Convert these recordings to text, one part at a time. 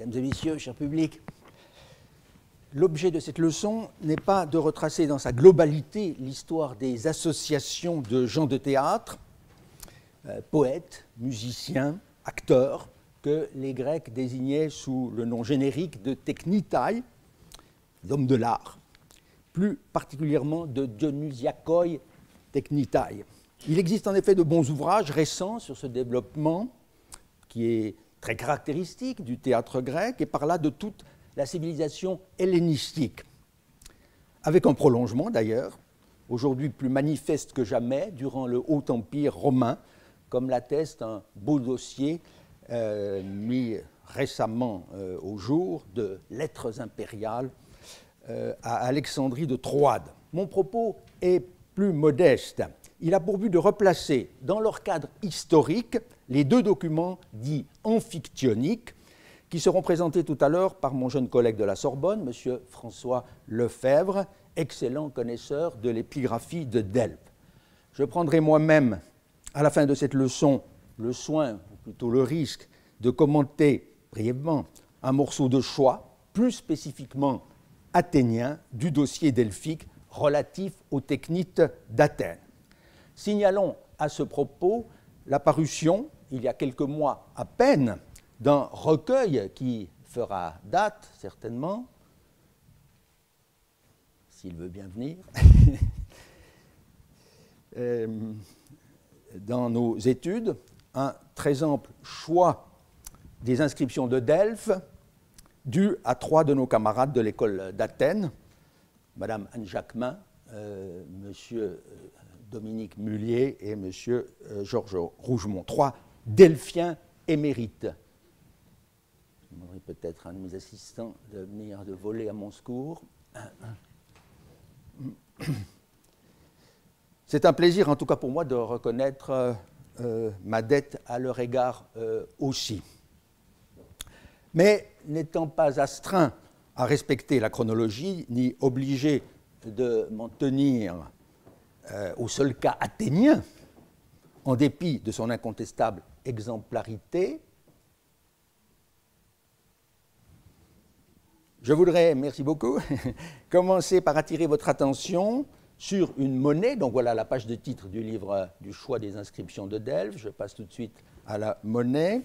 Mesdames et messieurs, cher public, l'objet de cette leçon n'est pas de retracer dans sa globalité l'histoire des associations de gens de théâtre, poètes, musiciens, acteurs, que les Grecs désignaient sous le nom générique de technitai, d'hommes de l'art, plus particulièrement de Dionysiakoi technitai. Il existe en effet de bons ouvrages récents sur ce développement qui est très caractéristique du théâtre grec et par là de toute la civilisation hellénistique, avec un prolongement d'ailleurs, aujourd'hui plus manifeste que jamais, durant le Haut Empire romain, comme l'atteste un beau dossier mis récemment au jour de lettres impériales à Alexandrie de Troade. Mon propos est plus modeste. Il a pour but de replacer dans leur cadre historique les deux documents dits amphictyoniques qui seront présentés tout à l'heure par mon jeune collègue de la Sorbonne, M. François Lefebvre, excellent connaisseur de l'épigraphie de Delphes. Je prendrai moi-même, à la fin de cette leçon, le soin, ou plutôt le risque, de commenter brièvement un morceau de choix, plus spécifiquement athénien, du dossier delphique relatif aux technites d'Athènes. Signalons à ce propos la parution, il y a quelques mois à peine, d'un recueil qui fera date, certainement, s'il veut bien venir, dans nos études, un très ample choix des inscriptions de Delphes, dû à trois de nos camarades de l'école d'Athènes, Madame Anne Jacquemin, Monsieur Dominique Mullier et Monsieur Georges Rougemont, trois delphiens émérites. Je demanderai peut-être à un de mes assistants de venir de voler à mon secours. C'est un plaisir, en tout cas pour moi, de reconnaître ma dette à leur égard aussi. Mais n'étant pas astreint à respecter la chronologie, ni obligé de m'en tenir au seul cas athénien, en dépit de son incontestable exemplarité, je voudrais, merci beaucoup, commencer par attirer votre attention sur une monnaie. Donc voilà la page de titre du livre du choix des inscriptions de Delphes. Je passe tout de suite à la monnaie,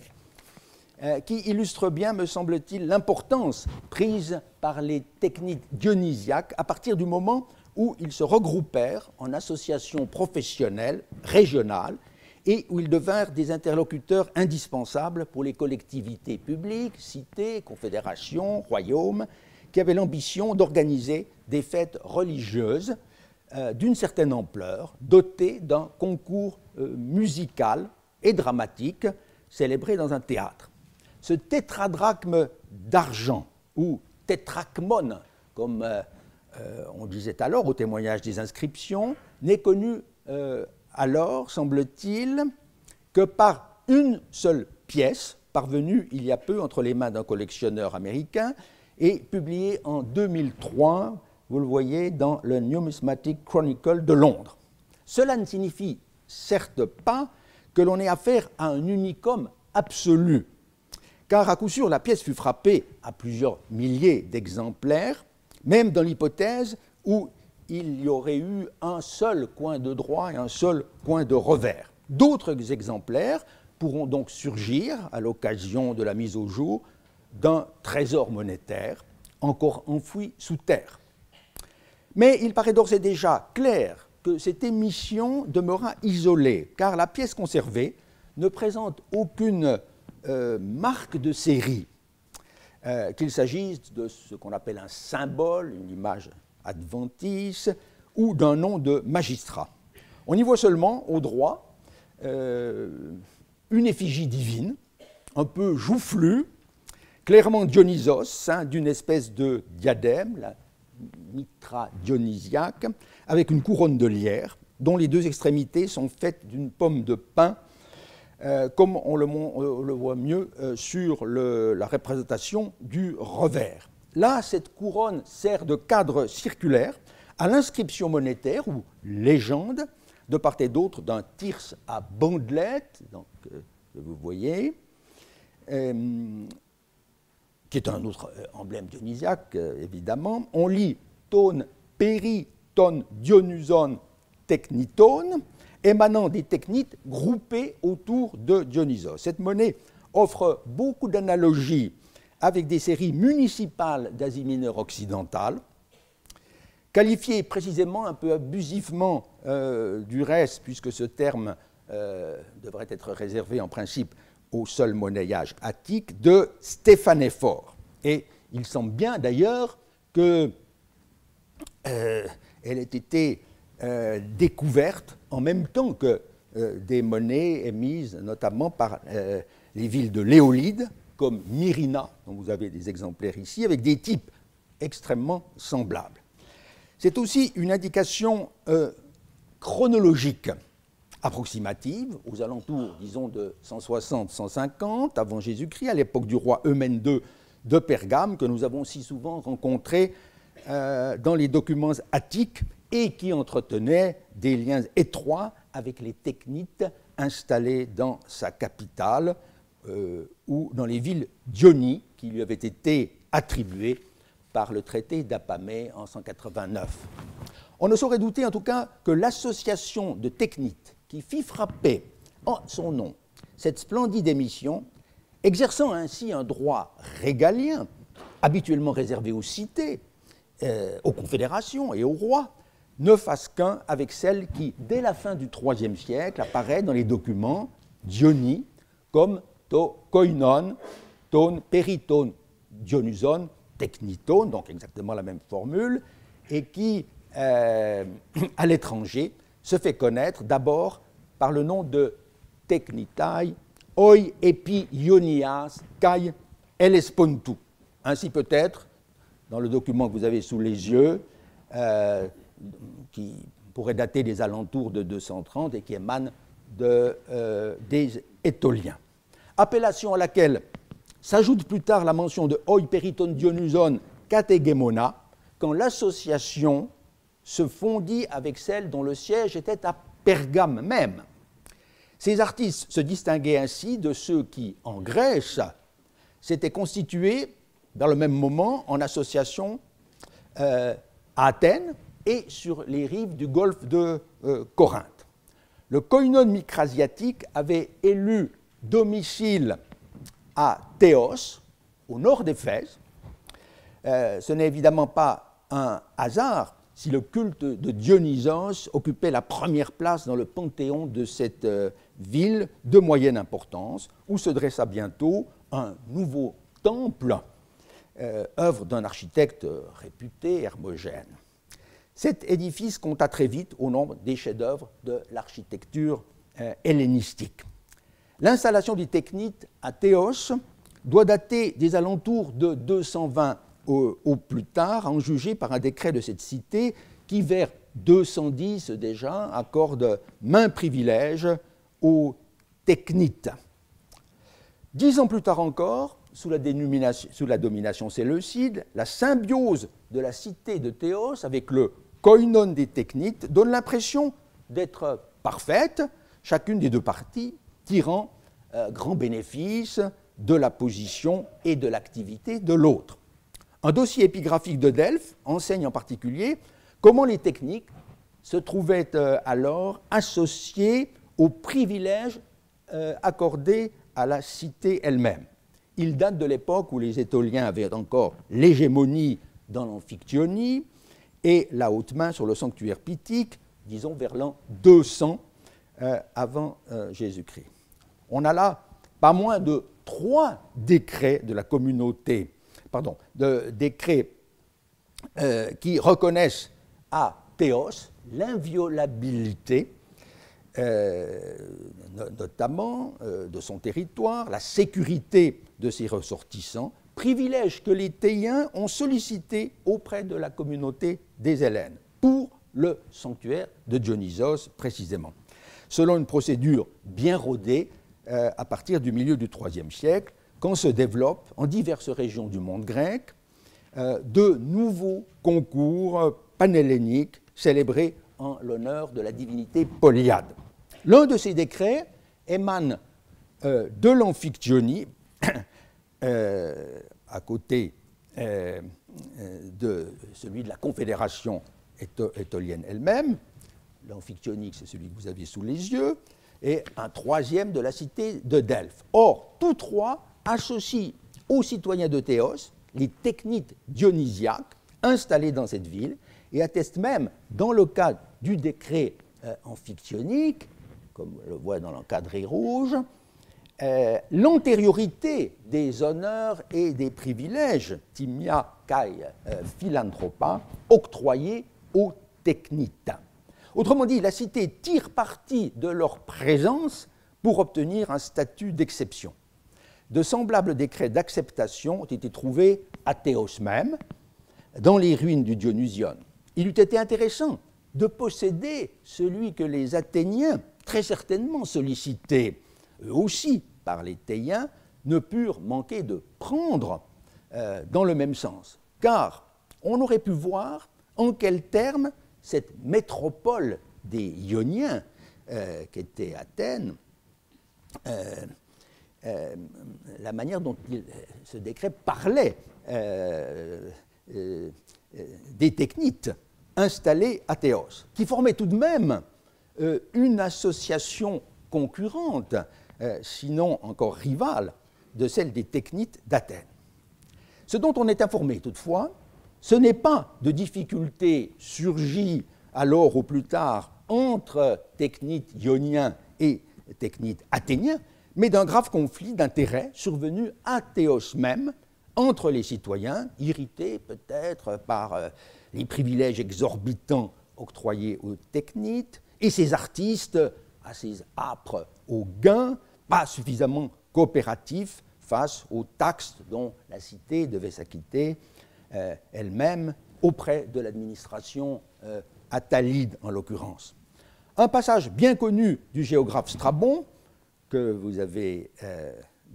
qui illustre bien, me semble-t-il, l'importance prise par les techniques dionysiaques à partir du moment où ils se regroupèrent en associations professionnelles, régionales, et où ils devinrent des interlocuteurs indispensables pour les collectivités publiques, cités, confédérations, royaumes, qui avaient l'ambition d'organiser des fêtes religieuses d'une certaine ampleur, dotées d'un concours musical et dramatique célébré dans un théâtre. Ce tétradrachme d'argent, ou tétrachmone, comme on disait alors au témoignage des inscriptions, n'est connu alors, semble-t-il, que par une seule pièce, parvenue il y a peu entre les mains d'un collectionneur américain et publiée en 2003, vous le voyez, dans le Numismatic Chronicle de Londres. Cela ne signifie certes pas que l'on ait affaire à un unicum absolu, car à coup sûr la pièce fut frappée à plusieurs milliers d'exemplaires, même dans l'hypothèse où il y aurait eu un seul coin de droit et un seul coin de revers. D'autres exemplaires pourront donc surgir à l'occasion de la mise au jour d'un trésor monétaire encore enfoui sous terre. Mais il paraît d'ores et déjà clair que cette émission demeura isolée, car la pièce conservée ne présente aucune marque de série, qu'il s'agisse de ce qu'on appelle un symbole, une image adventice, ou d'un nom de magistrat. On y voit seulement, au droit, une effigie divine, un peu joufflue, clairement Dionysos, hein, d'une espèce de diadème, la mitra dionysiaque, avec une couronne de lierre, dont les deux extrémités sont faites d'une pomme de pin, comme on le voit mieux sur la représentation du revers. Là, cette couronne sert de cadre circulaire à l'inscription monétaire ou légende de part et d'autre d'un thyrse à bandelettes, donc, que vous voyez, qui est un autre emblème dionysiaque, évidemment. On lit tone péri, tone dionyson, technitone, émanant des technites groupées autour de Dionysos. Cette monnaie offre beaucoup d'analogies avec des séries municipales d'Asie mineure occidentale, qualifiées précisément, un peu abusivement du reste, puisque ce terme devrait être réservé en principe au seul monnayage attique, de stéphanéphore. Et il semble bien d'ailleurs qu'elle ait été découverte en même temps que des monnaies émises notamment par les villes de l'Éolide, comme Myrina, dont vous avez des exemplaires ici, avec des types extrêmement semblables. C'est aussi une indication chronologique approximative, aux alentours, disons, de 160-150 avant Jésus-Christ, à l'époque du roi Eumène II de Pergame, que nous avons si souvent rencontré dans les documents attiques et qui entretenait des liens étroits avec les technites installées dans sa capitale ou dans les villes d'Ionie qui lui avaient été attribuées par le traité d'Apamée en 189. On ne saurait douter en tout cas que l'association de technites qui fit frapper en son nom cette splendide émission, exerçant ainsi un droit régalien, habituellement réservé aux cités, aux confédérations et aux rois, ne fasse qu'un avec celle qui, dès la fin du IIIe siècle, apparaît dans les documents d'Ionie comme to koinon, ton péritone, dionyson, technitone, donc exactement la même formule, et qui, à l'étranger, se fait connaître d'abord par le nom de technitai, oi epi ionias kai elespontu. Ainsi peut-être, dans le document que vous avez sous les yeux, qui pourrait dater des alentours de 230 et qui émane des Étoliens. Appellation à laquelle s'ajoute plus tard la mention de oi periton dionyson kategemona, quand l'association se fondit avec celle dont le siège était à Pergame même. Ces artistes se distinguaient ainsi de ceux qui, en Grèce, s'étaient constitués dans le même moment en association à Athènes et sur les rives du golfe de Corinthe. Le koinon micrasiatique avait élu domicile à Théos, au nord d'Éphèse. Ce n'est évidemment pas un hasard si le culte de Dionysos occupait la première place dans le panthéon de cette ville de moyenne importance, où se dressa bientôt un nouveau temple, œuvre d'un architecte réputé, Hermogène. Cet édifice compta très vite au nombre des chefs-d'œuvre de l'architecture hellénistique. L'installation des technites à Théos doit dater des alentours de 220 au plus tard, à en juger par un décret de cette cité qui, vers 210 déjà, accorde maint privilège aux technites. 10 ans plus tard encore, sous la domination séleucide, la symbiose de la cité de Théos avec le koinon des technites donne l'impression d'être parfaite, chacune des deux parties tirant grand bénéfice de la position et de l'activité de l'autre. Un dossier épigraphique de Delphes enseigne en particulier comment les techniques se trouvaient alors associées aux privilèges accordés à la cité elle-même. Il date de l'époque où les Étoliens avaient encore l'hégémonie dans l'Amphictyonie et la haute main sur le sanctuaire pythique, disons vers l'an 200 avant Jésus-Christ. On a là pas moins de 3 décrets de la communauté, décrets qui reconnaissent à Théos l'inviolabilité, notamment de son territoire, la sécurité de ses ressortissants, privilège que les Théiens ont sollicité auprès de la communauté des Hellènes, pour le sanctuaire de Dionysos précisément. Selon une procédure bien rodée, à partir du milieu du IIIe siècle, quand se développent en diverses régions du monde grec de nouveaux concours panhelléniques célébrés en l'honneur de la divinité Polyade. L'un de ces décrets émane de l'Amphictyonie, à côté de celui de la Confédération étolienne elle-même. L'amphictyonique, c'est celui que vous aviez sous les yeux, et un troisième de la cité de Delphes. Or, tous trois associent aux citoyens de Théos les technites dionysiaques installées dans cette ville et attestent même, dans le cas du décret amphictyonique, comme on le voit dans l'encadré rouge, l'antériorité des honneurs et des privilèges, timia kai philanthropa, octroyés aux technites. Autrement dit, la cité tire parti de leur présence pour obtenir un statut d'exception. De semblables décrets d'acceptation ont été trouvés à Théos même, dans les ruines du Dionysion. Il eût été intéressant de posséder celui que les Athéniens, très certainement sollicités, eux aussi par les Théiens, ne purent manquer de prendre dans le même sens. Car on aurait pu voir en quels termes cette métropole des Ioniens, qu'était Athènes, la manière dont ce décret parlait des technites installées à Théos, qui formaient tout de même une association concurrente, sinon encore rivale, de celle des technites d'Athènes. Ce dont on est informé toutefois, ce n'est pas de difficultés surgies alors ou plus tard entre technites ioniens et technites athéniens, mais d'un grave conflit d'intérêts survenu à Théos même entre les citoyens, irrités peut-être par les privilèges exorbitants octroyés aux technites, et ces artistes assez âpres au gain, pas suffisamment coopératifs face aux taxes dont la cité devait s'acquitter elle-même auprès de l'administration attalide en l'occurrence. Un passage bien connu du géographe Strabon, que vous avez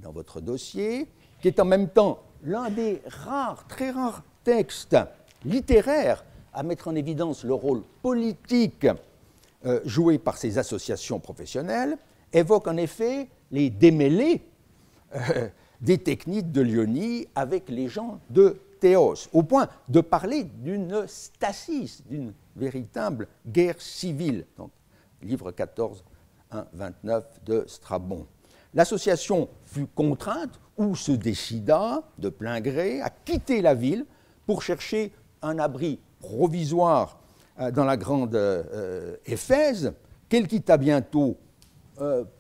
dans votre dossier, qui est en même temps l'un des rares, très rares textes littéraires à mettre en évidence le rôle politique joué par ces associations professionnelles, évoque en effet les démêlés des techniques de Lyonie avec les gens de Théos, au point de parler d'une stasis, d'une véritable guerre civile. Donc, livre 14, 1, 29 de Strabon. L'association fut contrainte ou se décida de plein gré à quitter la ville pour chercher un abri provisoire dans la grande Éphèse, qu'elle quitta bientôt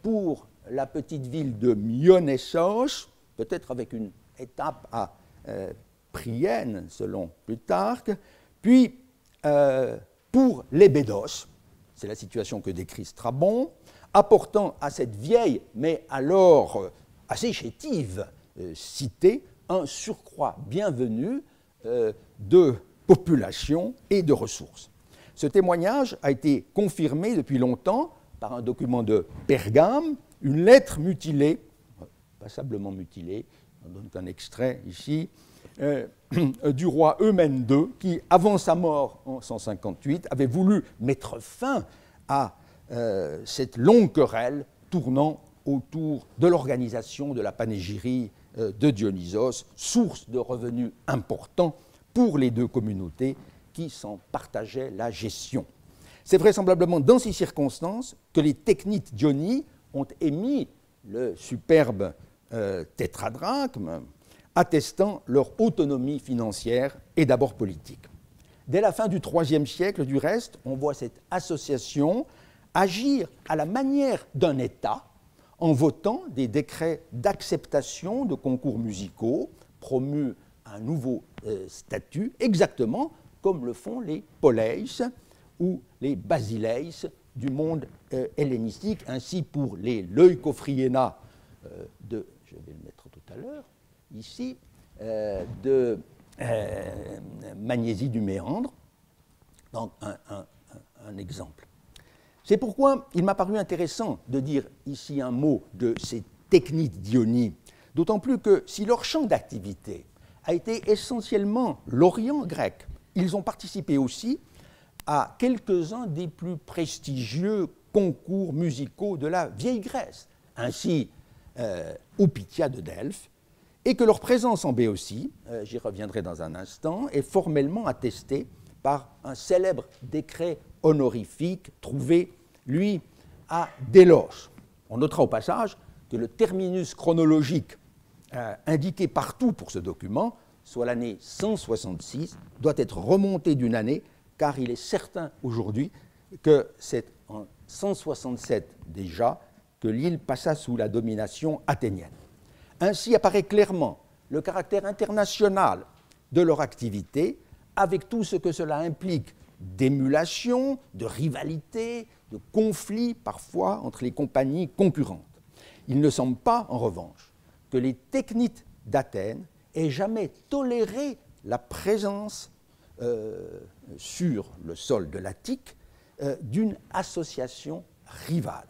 pour la petite ville de Myonnessos, peut-être avec une étape à Priène, selon Plutarque, puis pour l'Ébédos, c'est la situation que décrit Strabon, apportant à cette vieille, mais alors assez chétive cité, un surcroît bienvenu de population et de ressources. Ce témoignage a été confirmé depuis longtemps par un document de Pergame, une lettre mutilée, passablement mutilée, on donne un extrait ici, du roi Eumène II, qui, avant sa mort en 158, avait voulu mettre fin à cette longue querelle tournant autour de l'organisation de la panégyrie de Dionysos, source de revenus importants pour les deux communautés qui s'en partageaient la gestion. C'est vraisemblablement dans ces circonstances que les technites Diony ont émis le superbe tétradrachme, attestant leur autonomie financière et d'abord politique. Dès la fin du IIIe siècle, du reste, on voit cette association agir à la manière d'un État en votant des décrets d'acceptation de concours musicaux, promus un nouveau statut, exactement comme le font les poleis ou les basileis du monde hellénistique, ainsi pour les leucophryéna de, je vais le mettre tout à l'heure, ici, de Magnésie du Méandre, donc un exemple. C'est pourquoi il m'a paru intéressant de dire ici un mot de ces techniques d'Ionie, d'autant plus que si leur champ d'activité a été essentiellement l'Orient grec, ils ont participé aussi à quelques-uns des plus prestigieux concours musicaux de la vieille Grèce. Ainsi, Oupitia de Delphes et que leur présence en Béotie, j'y reviendrai dans un instant, est formellement attestée par un célèbre décret honorifique trouvé, lui, à Délos. On notera au passage que le terminus chronologique indiqué partout pour ce document, soit l'année 166, doit être remonté d'une année, car il est certain aujourd'hui que c'est en 167 déjà que l'île passa sous la domination athénienne. Ainsi apparaît clairement le caractère international de leur activité, avec tout ce que cela implique d'émulation, de rivalité, de conflits parfois entre les compagnies concurrentes. Il ne semble pas, en revanche, que les technites d'Athènes aient jamais toléré la présence sur le sol de l'Attique d'une association rivale.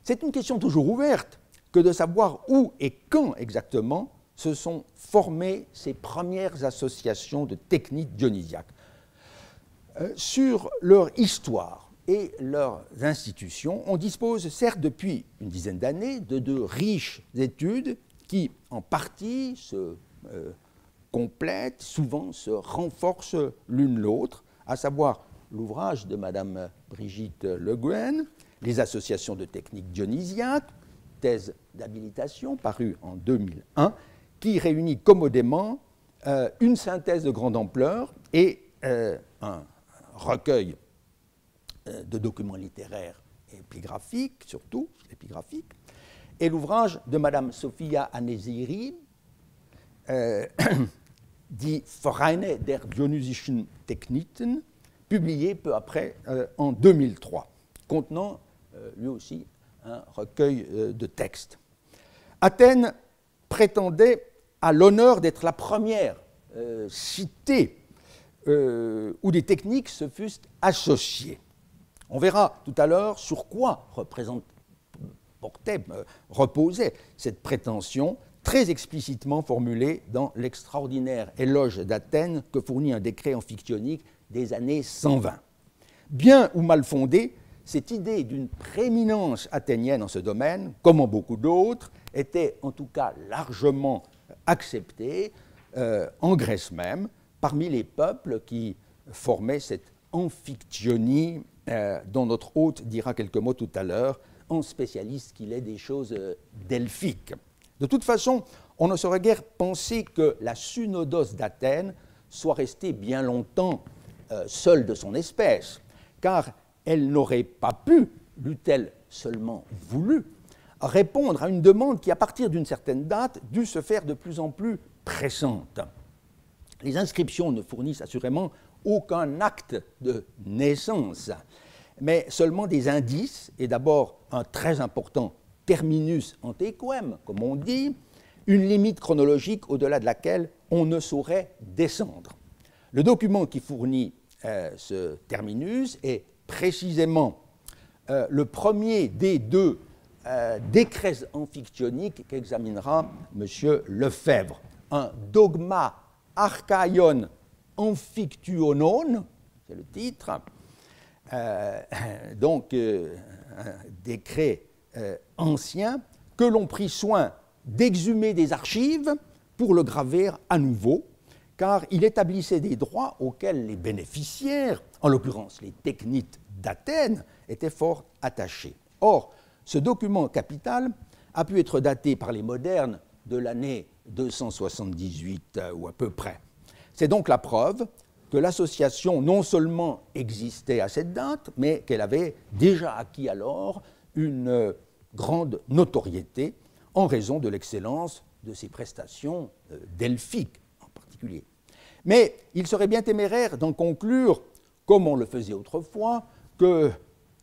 C'est une question toujours ouverte que de savoir où et quand exactement se sont formées ces premières associations de technites dionysiaques. Sur leur histoire et leurs institutions, on dispose certes depuis une dizaine d'années de deux riches études qui, en partie, se complètent, souvent se renforcent l'une l'autre, à savoir l'ouvrage de Madame Brigitte Le Guen, Les associations de techniques dionysiaques, thèse d'habilitation parue en 2001, qui réunit commodément une synthèse de grande ampleur et un recueil de documents littéraires et épigraphiques, surtout épigraphiques, et l'ouvrage de Madame Sophia Anesiri, Die Vereine der Dionysischen Techniken, publié peu après en 2003, contenant lui aussi un recueil de textes. Athènes prétendait à l'honneur d'être la première cité où des techniques se fussent associées. On verra tout à l'heure sur quoi reposait cette prétention, très explicitement formulée dans l'extraordinaire éloge d'Athènes que fournit un décret amphictyonique des années 120. Bien ou mal fondée, cette idée d'une prééminence athénienne en ce domaine, comme en beaucoup d'autres, était en tout cas largement acceptée en Grèce même, parmi les peuples qui formaient cette amphictyonie dont notre hôte dira quelques mots tout à l'heure, en spécialiste qu'il est des choses delphiques. De toute façon, on ne saurait guère penser que la Synodos d'Athènes soit restée bien longtemps seule de son espèce, car elle n'aurait pas pu, l'eût-elle seulement voulu, répondre à une demande qui, à partir d'une certaine date, dut se faire de plus en plus pressante. Les inscriptions ne fournissent assurément aucun acte de naissance, mais seulement des indices, et d'abord un très important terminus antequem, comme on dit, une limite chronologique au-delà de laquelle on ne saurait descendre. Le document qui fournit ce terminus est précisément le premier des deux décrets amphictyoniques qu'examinera M. Lefebvre, un dogma archaïon amphictyonon, c'est le titre, donc un décret ancien que l'on prit soin d'exhumer des archives pour le graver à nouveau, car il établissait des droits auxquels les bénéficiaires, en l'occurrence les technites d'Athènes, étaient fort attachés. Or, ce document capital a pu être daté par les modernes de l'année 278 ou à peu près. C'est donc la preuve que l'association non seulement existait à cette date, mais qu'elle avait déjà acquis alors une grande notoriété en raison de l'excellence de ses prestations delphiques en particulier. Mais il serait bien téméraire d'en conclure, comme on le faisait autrefois, que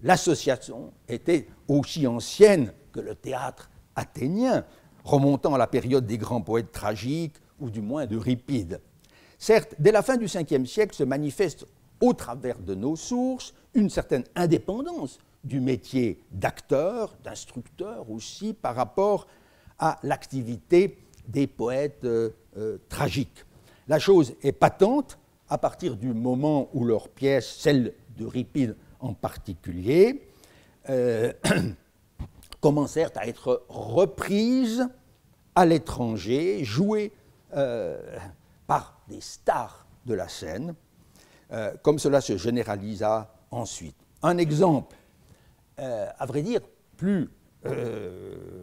l'association était aussi ancienne que le théâtre athénien, remontant à la période des grands poètes tragiques, ou du moins d'Euripide. Certes, dès la fin du Ve siècle se manifeste au travers de nos sources une certaine indépendance du métier d'acteur, d'instructeur aussi, par rapport à l'activité des poètes tragiques. La chose est patente à partir du moment où leurs pièces, celles d'Euripide en particulier, commencèrent à être reprises à l'étranger, joués par des stars de la scène, comme cela se généralisa ensuite. Un exemple, à vrai dire, plus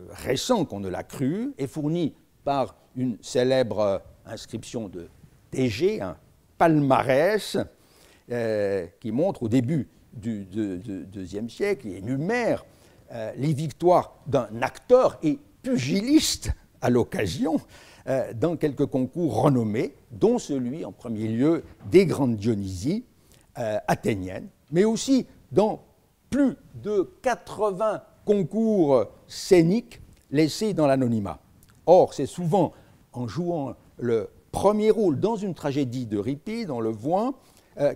récent qu'on ne l'a cru, est fourni par une célèbre inscription de Thégée, un palmarès qui montre au début du IIe siècle et énumère les victoires d'un acteur et pugiliste à l'occasion dans quelques concours renommés, dont celui en premier lieu des grandes Dionysies athéniennes, mais aussi dans plus de 80 concours scéniques laissés dans l'anonymat. Or, c'est souvent en jouant le premier rôle dans une tragédie d'Euripide, on le voit,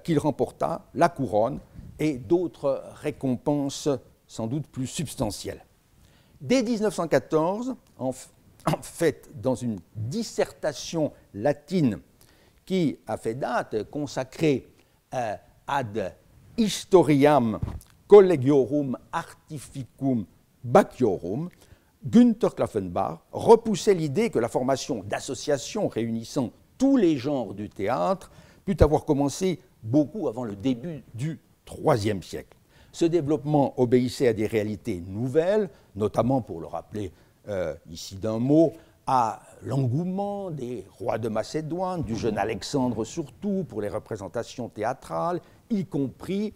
qu'il remporta la couronne et d'autres récompenses sans doute plus substantielles. Dès 1914, en fait, dans une dissertation latine qui a fait date, consacrée ad historiam collegiorum artificum Bacchiorum, Günther Klaffenbach repoussait l'idée que la formation d'associations réunissant tous les genres du théâtre put avoir commencé beaucoup avant le début du IIIe siècle. Ce développement obéissait à des réalités nouvelles, notamment, pour le rappeler ici d'un mot, à l'engouement des rois de Macédoine, du jeune Alexandre surtout, pour les représentations théâtrales, y compris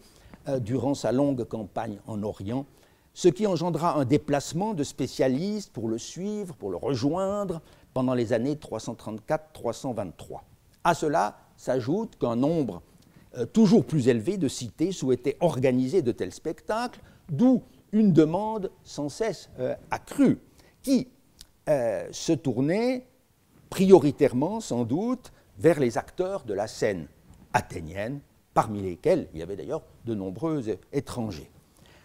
durant sa longue campagne en Orient, ce qui engendra un déplacement de spécialistes pour le suivre, pour le rejoindre, pendant les années 334-323. À cela s'ajoute qu'un nombre toujours plus élevé de cités souhaitaient organiser de tels spectacles, d'où une demande sans cesse accrue, qui se tournait prioritairement, sans doute, vers les acteurs de la scène athénienne, parmi lesquels il y avait d'ailleurs de nombreux étrangers.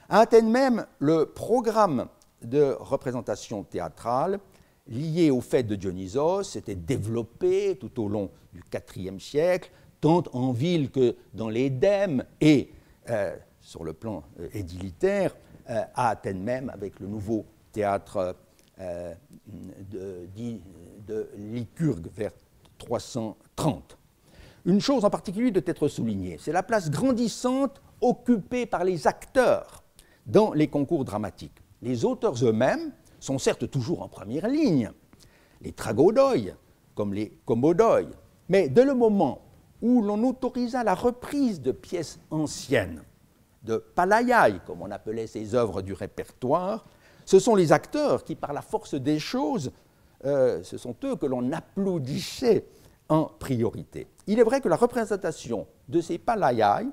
À Athènes même, le programme de représentation théâtrale lié aux fêtes de Dionysos s'était développé tout au long du IVe siècle, tant en ville que dans les dèmes et sur le plan édilitaire, à Athènes même, avec le nouveau théâtre de Lycurgue vers 330. Une chose en particulier doit être soulignée, c'est la place grandissante occupée par les acteurs dans les concours dramatiques. Les auteurs eux-mêmes sont certes toujours en première ligne, les tragodoi comme les commodoi, mais dès le moment où l'on autorisa la reprise de pièces anciennes, de palaiai, comme on appelait ces œuvres du répertoire, ce sont les acteurs qui, par la force des choses, ce sont eux que l'on applaudissait en priorité. Il est vrai que la représentation de ces palaiai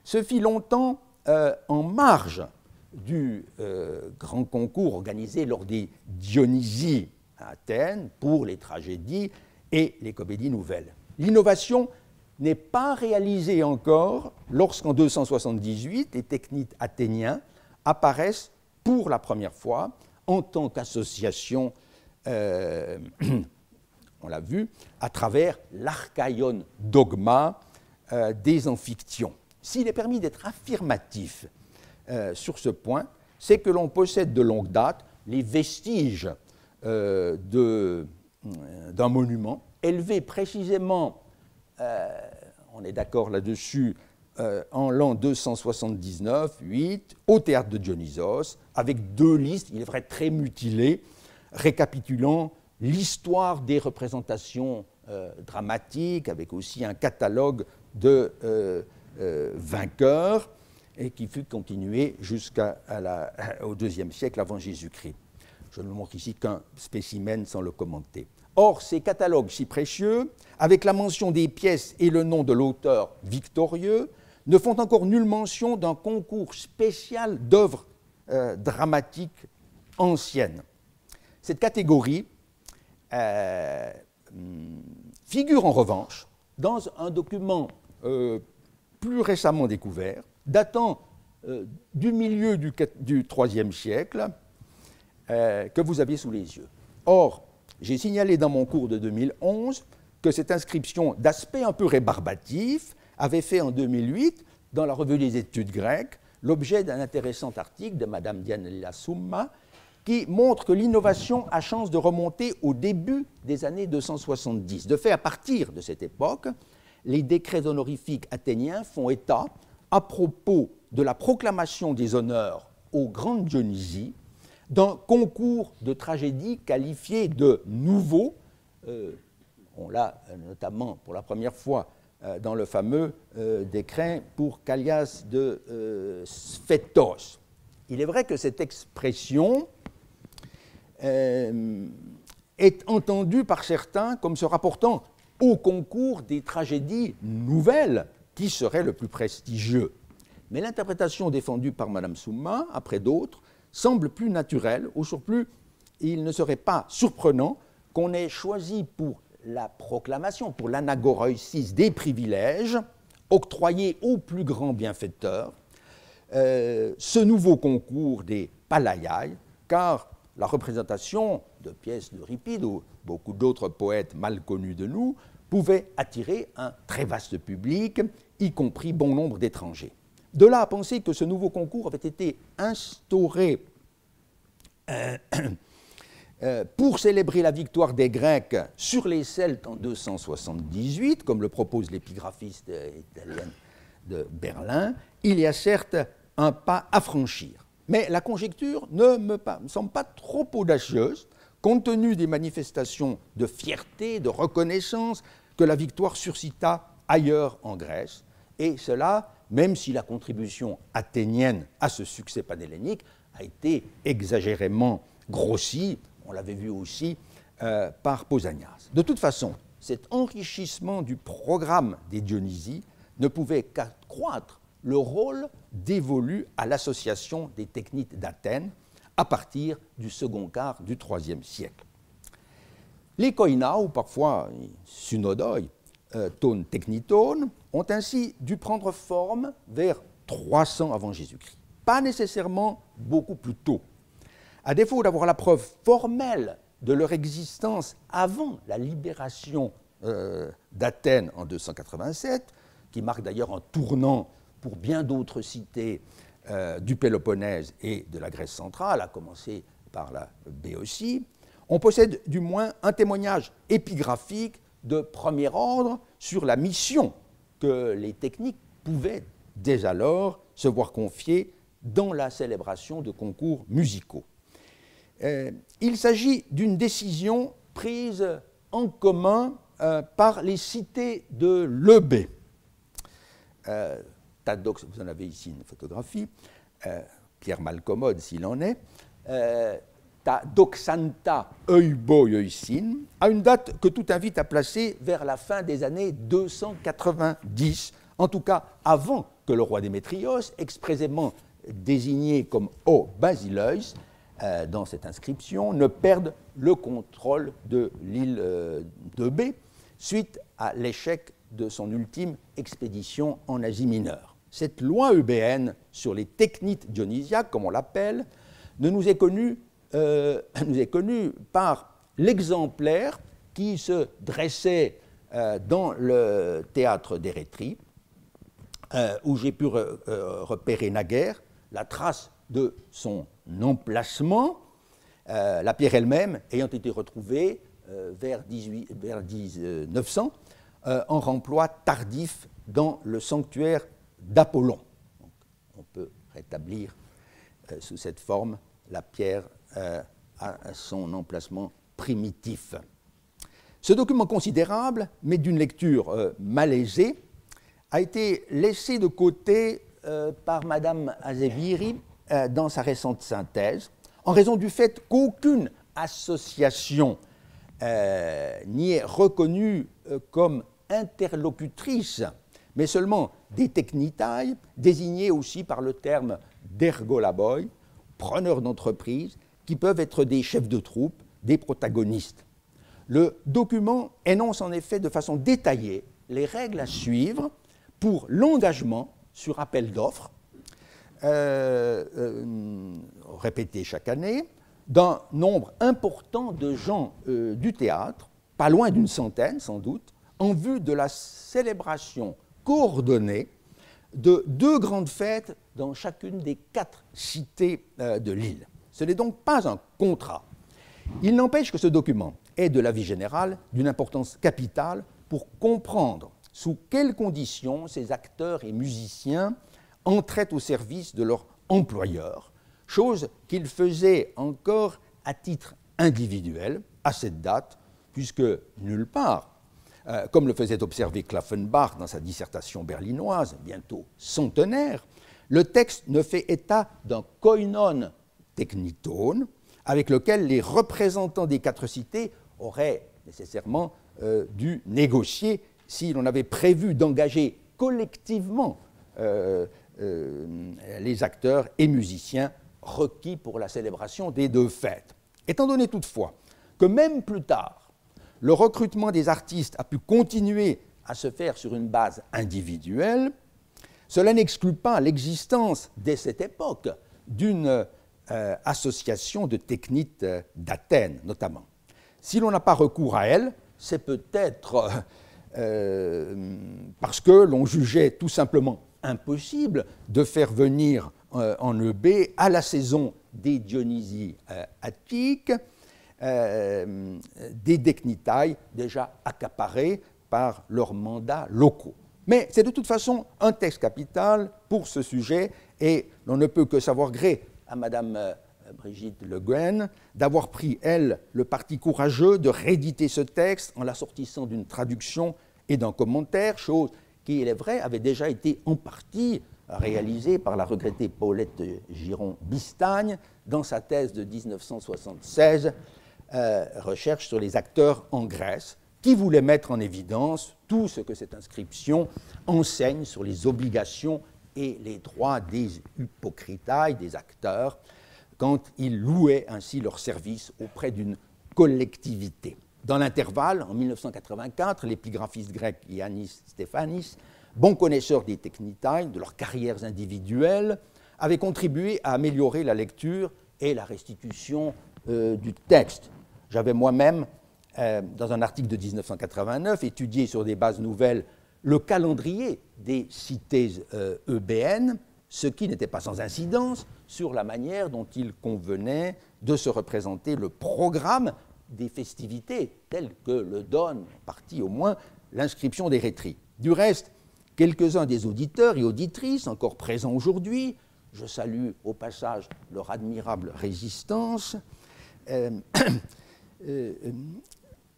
se fit longtemps en marge du grand concours organisé lors des Dionysies à Athènes pour les tragédies et les comédies nouvelles. L'innovation n'est pas réalisée encore lorsqu'en 278, les technites athéniens apparaissent pour la première fois en tant qu'association, on l'a vu, à travers l'archaïon dogma des amphictyons. S'il est permis d'être affirmatif sur ce point, c'est que l'on possède de longue date les vestiges d'un monument élevé précisément, on est d'accord là-dessus, en l'an 279-8, au théâtre de Dionysos, avec deux listes, il est vrai très mutilées, récapitulant l'histoire des représentations dramatiques, avec aussi un catalogue de vainqueurs, et qui fut continué jusqu'au IIe siècle avant Jésus-Christ. Je ne montre ici qu'un spécimen sans le commenter. Or, ces catalogues si précieux, avec la mention des pièces et le nom de l'auteur victorieux, ne font encore nulle mention d'un concours spécial d'œuvres dramatiques anciennes. Cette catégorie figure en revanche dans un document plus récemment découvert, datant du milieu du IIIe siècle, que vous aviez sous les yeux. Or, j'ai signalé dans mon cours de 2011 que cette inscription d'aspect un peu rébarbatif avait fait en 2008, dans la Revue des études grecques, l'objet d'un intéressant article de Mme Diane Lassouma, qui montre que l'innovation a chance de remonter au début des années 270. De fait, à partir de cette époque, les décrets honorifiques athéniens font état, à propos de la proclamation des honneurs aux grandes Dionysies, d'un concours de tragédie qualifié de nouveau. On l'a notamment pour la première fois dans le fameux décret pour Callias de Sphétos. Il est vrai que cette expression est entendue par certains comme se rapportant au concours des tragédies nouvelles qui serait le plus prestigieux. Mais l'interprétation défendue par Mme Summa, après d'autres, semble plus naturelle. Au surplus, il ne serait pas surprenant qu'on ait choisi pour la proclamation, pour l'anagoreusis des privilèges octroyés aux plus grands bienfaiteurs, ce nouveau concours des palaiai, car la représentation de pièces d'Euripide ou beaucoup d'autres poètes mal connus de nous pouvait attirer un très vaste public, y compris bon nombre d'étrangers. De là à penser que ce nouveau concours avait été instauré pour célébrer la victoire des Grecs sur les Celtes en 278, comme le propose l'épigraphiste italienne de Berlin, il y a certes un pas à franchir. Mais la conjecture ne me semble pas trop audacieuse, compte tenu des manifestations de fierté, de reconnaissance que la victoire suscita ailleurs en Grèce, et cela, même si la contribution athénienne à ce succès panhellénique a été exagérément grossie, on l'avait vu aussi par Pausanias. De toute façon, cet enrichissement du programme des Dionysies ne pouvait qu'accroître le rôle dévolu à l'association des technites d'Athènes à partir du second quart du IIIe siècle. Les koinas, ou parfois synodoi, ton techniton, ont ainsi dû prendre forme vers 300 avant Jésus-Christ. Pas nécessairement beaucoup plus tôt. À défaut d'avoir la preuve formelle de leur existence avant la libération d'Athènes en 287, qui marque d'ailleurs un tournant pour bien d'autres cités du Péloponnèse et de la Grèce centrale, à commencer par la Béotie, on possède du moins un témoignage épigraphique de premier ordre sur la mission que les techniques pouvaient dès alors se voir confier dans la célébration de concours musicaux. Il s'agit d'une décision prise en commun par les cités de l'Eubée. Vous en avez ici une photographie, Pierre Malcommode s'il en est, ta doxanta euboioisin, à une date que tout invite à placer vers la fin des années 290, en tout cas avant que le roi Démétrios, expressément désigné comme O Basileus dans cette inscription, ne perde le contrôle de l'île d'Eubée suite à l'échec de son ultime expédition en Asie mineure. Cette loi eubéenne sur les technites dionysiaques, comme on l'appelle, nous est connue par l'exemplaire qui se dressait dans le théâtre d'Érétrie, où j'ai pu repérer naguère la trace de son emplacement, la pierre elle-même ayant été retrouvée vers 1900 en remploi tardif dans le sanctuaire d'Apollon. Donc, on peut rétablir sous cette forme la pierre à son emplacement primitif. Ce document considérable, mais d'une lecture malaisée, a été laissé de côté par Madame Azeviri dans sa récente synthèse, en raison du fait qu'aucune association n'y est reconnue comme interlocutrice, mais seulement des technitai, désignés aussi par le terme d'ergolaboi, preneurs d'entreprise, qui peuvent être des chefs de troupe, des protagonistes. Le document énonce en effet de façon détaillée les règles à suivre pour l'engagement sur appel d'offres, répété chaque année, d'un nombre important de gens du théâtre, pas loin d'une centaine sans doute, en vue de la célébration coordonnée de 2 grandes fêtes dans chacune des 4 cités de l'île. Ce n'est donc pas un contrat. Il n'empêche que ce document est, de l'avis général, d'une importance capitale pour comprendre sous quelles conditions ces acteurs et musiciens entraient au service de leur employeur, chose qu'ils faisaient encore à titre individuel à cette date, puisque nulle part, comme le faisait observer Klaffenbach dans sa dissertation berlinoise, bientôt centenaire, le texte ne fait état d'un koinon techniton avec lequel les représentants des quatre cités auraient nécessairement dû négocier si l'on avait prévu d'engager collectivement les acteurs et musiciens requis pour la célébration des deux fêtes. Étant donné toutefois que même plus tard, le recrutement des artistes a pu continuer à se faire sur une base individuelle, cela n'exclut pas l'existence, dès cette époque, d'une association de technites d'Athènes, notamment. Si l'on n'a pas recours à elle, c'est peut-être parce que l'on jugeait tout simplement impossible de faire venir en Eubée, à la saison des Dionysies attiques, des Deknitai déjà accaparés par leurs mandats locaux. Mais c'est de toute façon un texte capital pour ce sujet, et l'on ne peut que savoir gré à Madame Brigitte Le Guen d'avoir pris, elle, le parti courageux de rééditer ce texte en l'assortissant d'une traduction et d'un commentaire, chose qui, il est vrai, avait déjà été en partie réalisée par la regrettée Paulette Giron-Bistagne dans sa thèse de 1976, recherche sur les acteurs en Grèce, qui voulait mettre en évidence tout ce que cette inscription enseigne sur les obligations et les droits des hypocritailles, des acteurs, quand ils louaient ainsi leur service auprès d'une collectivité. Dans l'intervalle, en 1984, l'épigraphiste grec Yannis Stefanis, bon connaisseur des technitai, de leurs carrières individuelles, avait contribué à améliorer la lecture et la restitution du texte. J'avais moi-même, dans un article de 1989, étudié sur des bases nouvelles le calendrier des cités eubéennes, ce qui n'était pas sans incidence sur la manière dont il convenait de se représenter le programme des festivités, tel que le donne, en partie au moins, l'inscription des rétries. Du reste, quelques-uns des auditeurs et auditrices encore présents aujourd'hui, je salue au passage leur admirable résistance,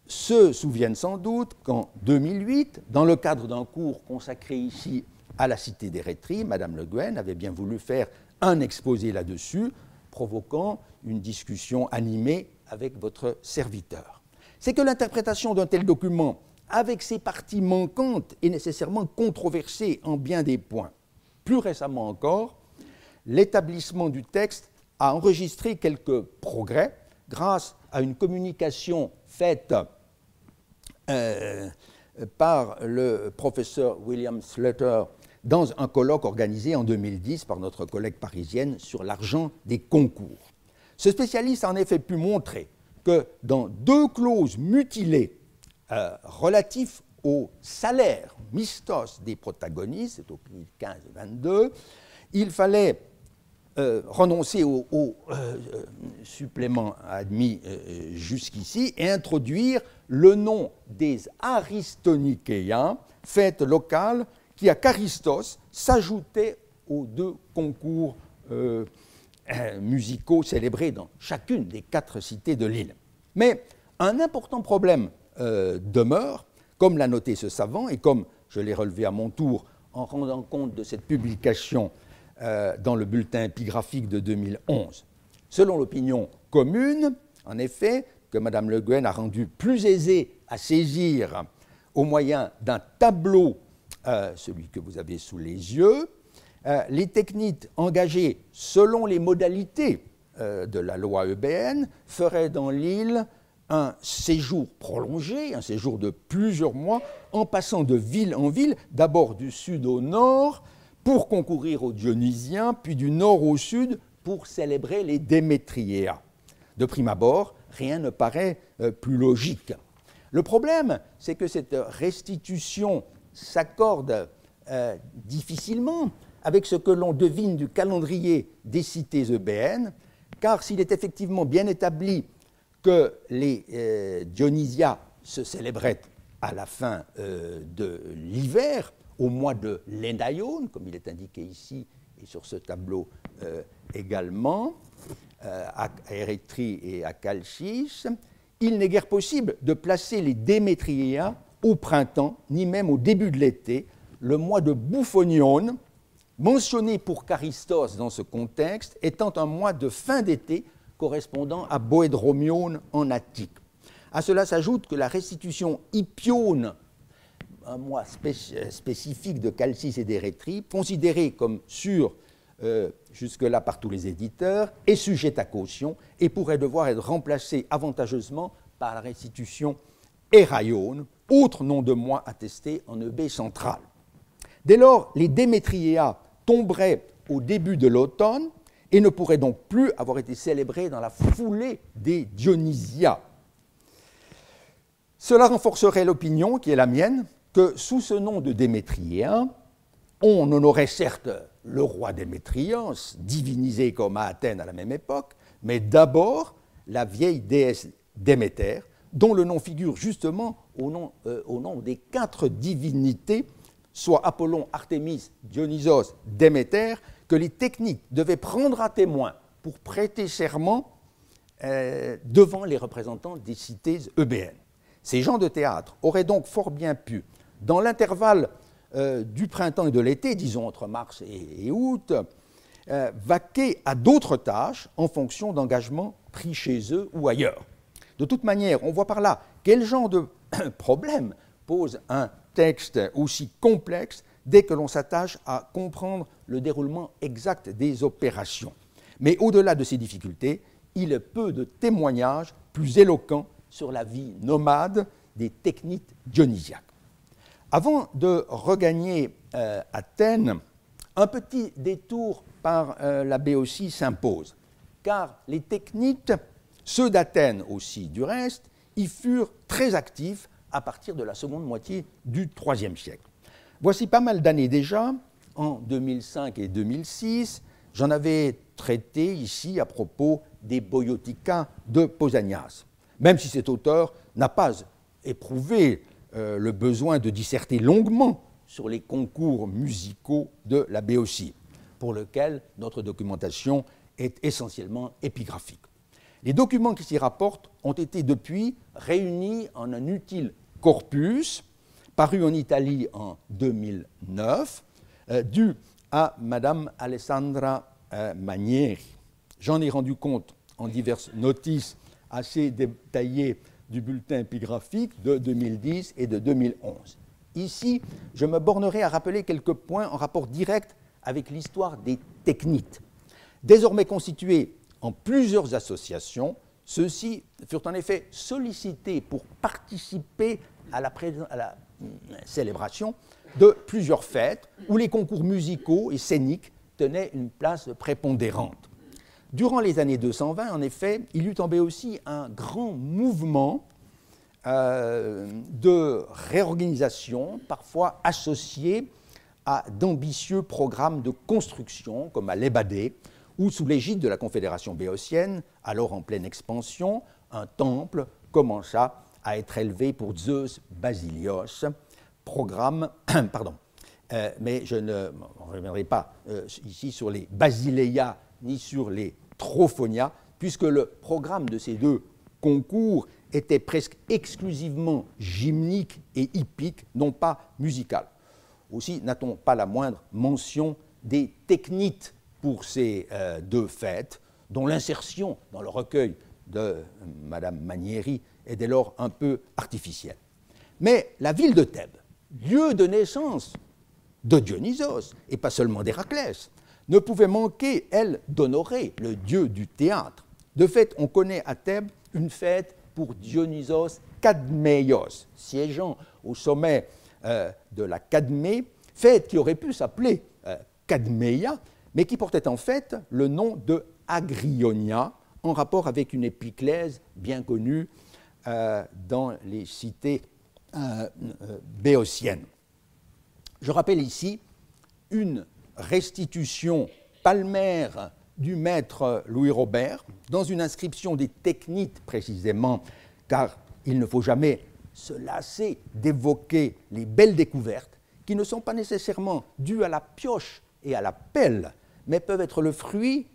se souviennent sans doute qu'en 2008, dans le cadre d'un cours consacré ici à la Cité des Rétries, Madame Le Guen avait bien voulu faire un exposé là-dessus, provoquant une discussion animée avec votre serviteur. C'est que l'interprétation d'un tel document, avec ses parties manquantes, est nécessairement controversée en bien des points. Plus récemment encore, l'établissement du texte a enregistré quelques progrès grâce à une communication faite par le professeur William Slater dans un colloque organisé en 2010 par notre collègue parisienne sur l'argent des concours. Ce spécialiste a en effet pu montrer que dans deux clauses mutilées relatifs au salaire mistos des protagonistes, c'est au pli 15 et 22, il fallait renoncer au supplément admis jusqu'ici et introduire le nom des Aristonikéens, fête locale qui à Charistos s'ajoutait aux deux concours musicaux célébrés dans chacune des 4 cités de l'île. Mais un important problème demeure, comme l'a noté ce savant et comme je l'ai relevé à mon tour en rendant compte de cette publication dans le bulletin épigraphique de 2011. Selon l'opinion commune, en effet, que Mme Le Guen a rendu plus aisé à saisir au moyen d'un tableau, celui que vous avez sous les yeux, les technites engagées selon les modalités de la loi eubéenne feraient dans l'île un séjour prolongé, un séjour de plusieurs mois, en passant de ville en ville, d'abord du sud au nord, pour concourir aux Dionysiens, puis du nord au sud pour célébrer les Démétriéas. De prime abord, rien ne paraît plus logique. Le problème, c'est que cette restitution s'accorde difficilement avec ce que l'on devine du calendrier des cités eubéennes, car s'il est effectivement bien établi que les Dionysia se célébraient à la fin de l'hiver, au mois de l'Énaïon, comme il est indiqué ici et sur ce tableau également, à Érétrie et à Chalcis, il n'est guère possible de placer les Démétriéas au printemps, ni même au début de l'été, le mois de Bouphonion, mentionné pour Charistos dans ce contexte, étant un mois de fin d'été correspondant à Boédromion en Attique. À cela s'ajoute que la restitution Hippione, un mois spécifique de Chalcis et d'Érétrie, considéré comme sûr jusque-là par tous les éditeurs, est sujette à caution et pourrait devoir être remplacée avantageusement par la restitution Héraion, autre nom de mois attesté en Eubée centrale. Dès lors, les Démétriéas tomberaient au début de l'automne et ne pourraient donc plus avoir été célébrés dans la foulée des Dionysia. Cela renforcerait l'opinion, qui est la mienne, que sous ce nom de Démétriéen, on honorait certes le roi Démétrios, divinisé comme à Athènes à la même époque, mais d'abord la vieille déesse Déméter, dont le nom figure justement au nom des 4 divinités, soit Apollon, Artémis, Dionysos, Déméter, que les techniques devaient prendre à témoin pour prêter serment devant les représentants des cités eubéennes. Ces gens de théâtre auraient donc fort bien pu, dans l'intervalle du printemps et de l'été, disons entre mars et août, vaquer à d'autres tâches en fonction d'engagements pris chez eux ou ailleurs. De toute manière, on voit par là quel genre de problème pose un texte aussi complexe dès que l'on s'attache à comprendre le déroulement exact des opérations. Mais au-delà de ces difficultés, il est peu de témoignages plus éloquents sur la vie nomade des technites dionysiaques. Avant de regagner Athènes, un petit détour par la Béotie s'impose, car les technites, ceux d'Athènes aussi du reste, y furent très actifs à partir de la seconde moitié du IIIe siècle. Voici pas mal d'années déjà, en 2005 et 2006, j'en avais traité ici à propos des Boiotica de Pausanias, même si cet auteur n'a pas éprouvé le besoin de disserter longuement sur les concours musicaux de la Béotie, pour lequel notre documentation est essentiellement épigraphique. Les documents qui s'y rapportent ont été depuis réunis en un utile corpus, paru en Italie en 2009, dû à Madame Alessandra Manieri. J'en ai rendu compte en diverses notices assez détaillées du bulletin épigraphique de 2010 et de 2011. Ici, je me bornerai à rappeler quelques points en rapport direct avec l'histoire des technites. Désormais constitués en plusieurs associations, ceux-ci furent en effet sollicités pour participer à la célébration de plusieurs fêtes où les concours musicaux et scéniques tenaient une place prépondérante. Durant les années 220, en effet, il y eut en Béotie un grand mouvement de réorganisation, parfois associé à d'ambitieux programmes de construction, comme à l'Ébadé, où, sous l'égide de la Confédération béotienne, alors en pleine expansion, un temple commença à être élevé pour Zeus Basilios, programme, mais je ne reviendrai pas ici sur les Basileia ni sur les Trophonia, puisque le programme de ces deux concours était presque exclusivement gymnique et hippique, non pas musical. Aussi n'a-t-on pas la moindre mention des technites pour ces deux fêtes, dont l'insertion dans le recueil de Madame Manieri est dès lors un peu artificielle. Mais la ville de Thèbes, lieu de naissance de Dionysos, et pas seulement d'Héraclès, ne pouvait manquer, elle, d'honorer le dieu du théâtre. De fait, on connaît à Thèbes une fête pour Dionysos Kadméios, siégeant au sommet de la Cadmée, fête qui aurait pu s'appeler Cadméia, mais qui portait en fait le nom de Agrionia, en rapport avec une épiclèse bien connue dans les cités béotiennes. Je rappelle ici une restitution palmaire du maître Louis Robert, dans une inscription des Technites précisément, car il ne faut jamais se lasser d'évoquer les belles découvertes qui ne sont pas nécessairement dues à la pioche et à la pelle, mais peuvent être le fruit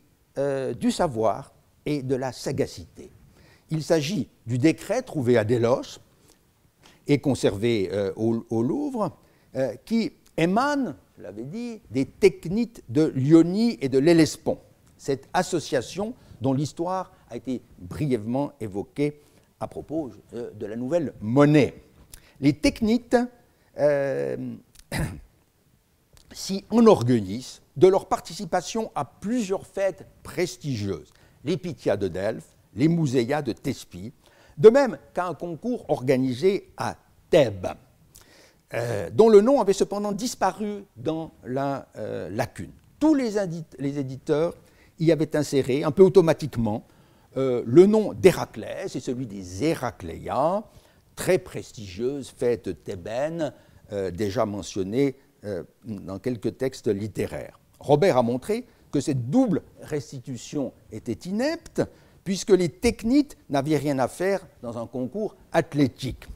du savoir et de la sagacité. Il s'agit du décret trouvé à Délos et conservé au Louvre, qui émane, je l'avais dit, des Technites de Lyonie et de l'Hellespont, cette association dont l'histoire a été brièvement évoquée à propos de la nouvelle monnaie. Les Technites s'y enorgueillissent de leur participation à plusieurs fêtes prestigieuses, les Pythias de Delphes, les Mouséias de Thespie, de même qu'à un concours organisé à Thèbes, dont le nom avait cependant disparu dans la lacune. Tous les éditeurs y avaient inséré, un peu automatiquement, le nom d'Héraclès et celui des Héracléias, très prestigieuses fêtes thébaines, déjà mentionnées dans quelques textes littéraires. Robert a montré que cette double restitution était inepte, puisque les Technites n'avaient rien à faire dans un concours athlétique.